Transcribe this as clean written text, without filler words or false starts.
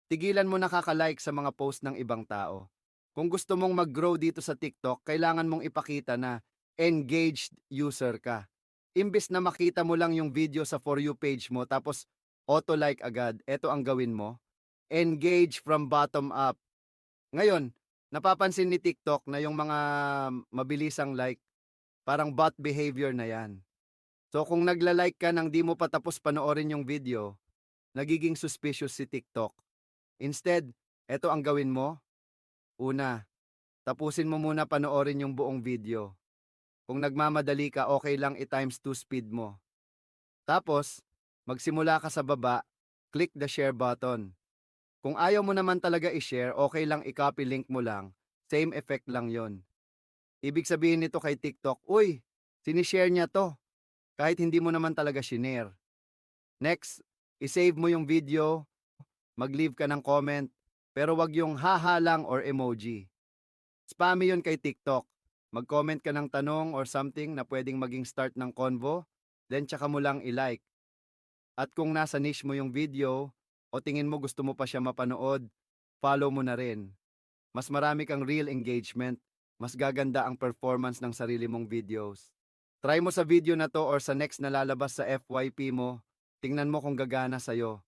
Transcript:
Tigilan mo nakaka-like sa mga post ng ibang tao. Kung gusto mong mag-grow dito sa TikTok, kailangan mong ipakita na engaged user ka. Imbis na makita mo lang yung video sa For You page mo tapos auto-like agad, eto ang gawin mo. Engage from bottom up. Ngayon, napapansin ni TikTok na yung mga mabilisang like, parang bot behavior na yan. So kung nagla-like ka nang di mo pa tapos panoorin yung video, nagiging suspicious si TikTok. Instead, eto ang gawin mo. Una, tapusin mo muna panoorin yung buong video. Kung nagmamadali ka, okay lang i-times 2 speed mo. Tapos, magsimula ka sa baba, click the share button. Kung ayaw mo naman talaga i-share, okay lang i-copy link mo lang. Same effect lang yon. Ibig sabihin nito kay TikTok, uy, sinishare niya to, kahit hindi mo naman talaga shinare. Next, isave mo yung video, mag-leave ka ng comment, pero wag yung haha lang or emoji. Spammy yun kay TikTok. Mag-comment ka ng tanong or something na pwedeng maging start ng convo, then tsaka mo lang i-like. At kung nasa niche mo yung video, o tingin mo gusto mo pa siya mapanood, follow mo na rin. Mas marami kang real engagement, mas gaganda ang performance ng sarili mong videos. Try mo sa video na to or sa next na lalabas sa FYP mo, tingnan mo kung gagana sa'yo.